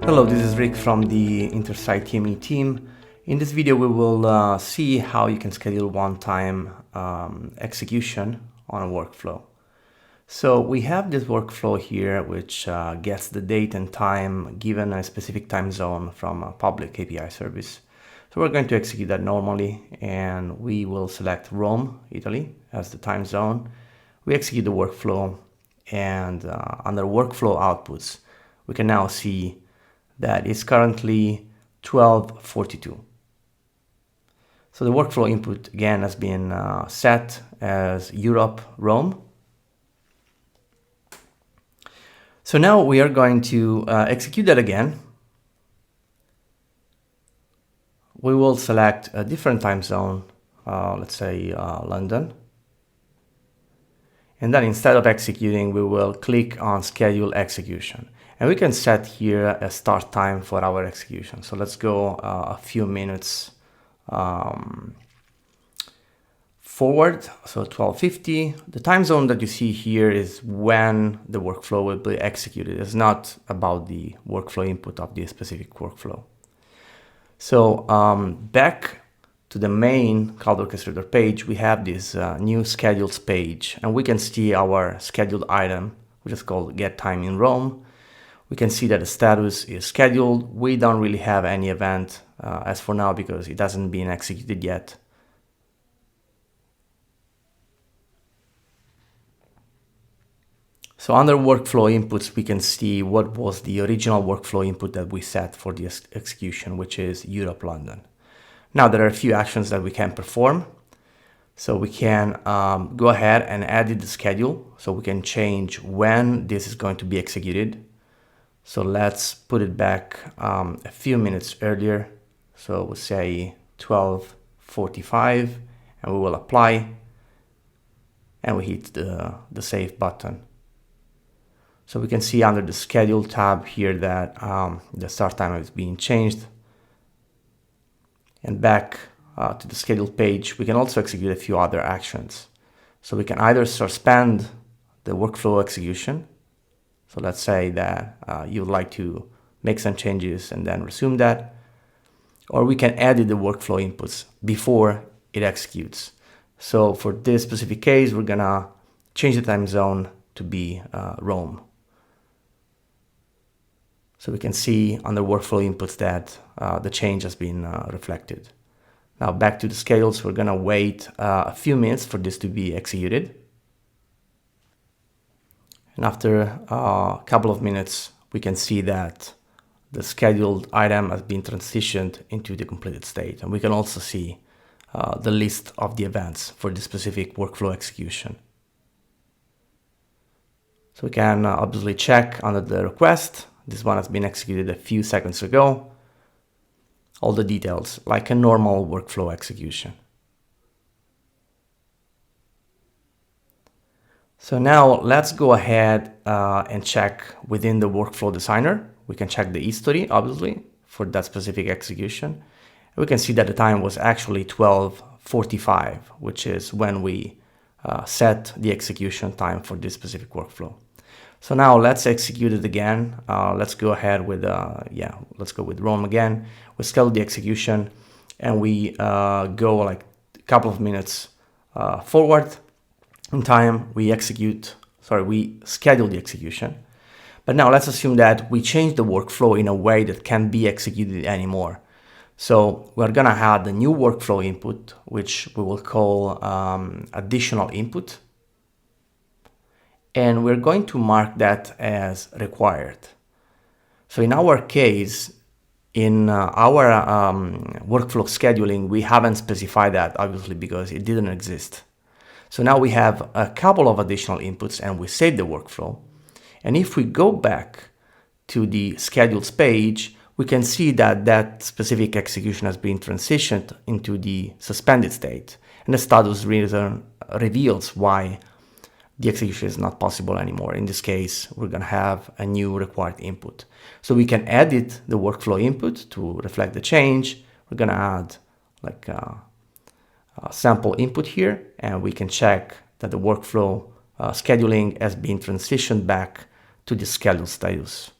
Hello, this is Rick from the Intersight TME team. In this video, we will see how you can schedule one-time execution on a workflow. So we have this workflow here, which gets the date and time given a specific time zone from a public API service. So we're going to execute that normally, and we will select Rome, Italy, as the time zone. We execute the workflow, and under workflow outputs, we can now see that it's currently 12:42. So the workflow input again has been set as Europe, Rome. So now we are going to execute that again. We will select a different time zone, let's say London. And then instead of executing, we will click on Schedule Execution. And we can set here a start time for our execution. So let's go a few minutes forward, so 12:50. The time zone that you see here is when the workflow will be executed. It's not about the workflow input of the specific workflow. So back to the main Cloud Orchestrator page, we have this new schedules page, and we can see our scheduled item, which is called Get Time in Rome. We can see that the status is scheduled. We don't really have any event as for now because it hasn't been executed yet. So under workflow inputs, we can see what was the original workflow input that we set for the execution, which is Europe, London. Now there are a few actions that we can perform. So we can go ahead and edit the schedule. So we can change when this is going to be executed. So let's put it back a few minutes earlier. So we'll say 12:45, and we will apply, and we hit the save button. So we can see under the schedule tab here that the start time is being changed. And back to the schedule page, we can also execute a few other actions. So we can either suspend the workflow execution. So let's say that you would like to make some changes and then resume that. Or we can edit the workflow inputs before it executes. So for this specific case, we're gonna change the time zone to be Rome. So we can see under workflow inputs that the change has been reflected. Now back to the schedules, we're gonna wait a few minutes for this to be executed. And after a couple of minutes, we can see that the scheduled item has been transitioned into the completed state. And we can also see the list of the events for this specific workflow execution. So we can obviously check under the request. This one has been executed a few seconds ago. All the details, like a normal workflow execution. So now let's go ahead and check within the workflow designer. We can check the history, obviously, for that specific execution. And we can see that the time was actually 12:45, which is when we set the execution time for this specific workflow. So now let's execute it again. Let's go ahead with, let's go with Rome again. We schedule the execution, and we go like a couple of minutes forward in time. We schedule the execution. But now let's assume that we change the workflow in a way that can't be executed anymore. So we're gonna add the new workflow input, which we will call additional input. And we're going to mark that as required. So in our case, in our workflow scheduling, we haven't specified that, obviously, because it didn't exist. So now we have a couple of additional inputs, and we save the workflow. And if we go back to the schedules page, we can see that that specific execution has been transitioned into the suspended state. And the status reveals why the execution is not possible anymore. In this case, we're gonna have a new required input. So we can edit the workflow input to reflect the change. We're gonna add like a sample input here, and we can check that the workflow scheduling has been transitioned back to the scheduled status.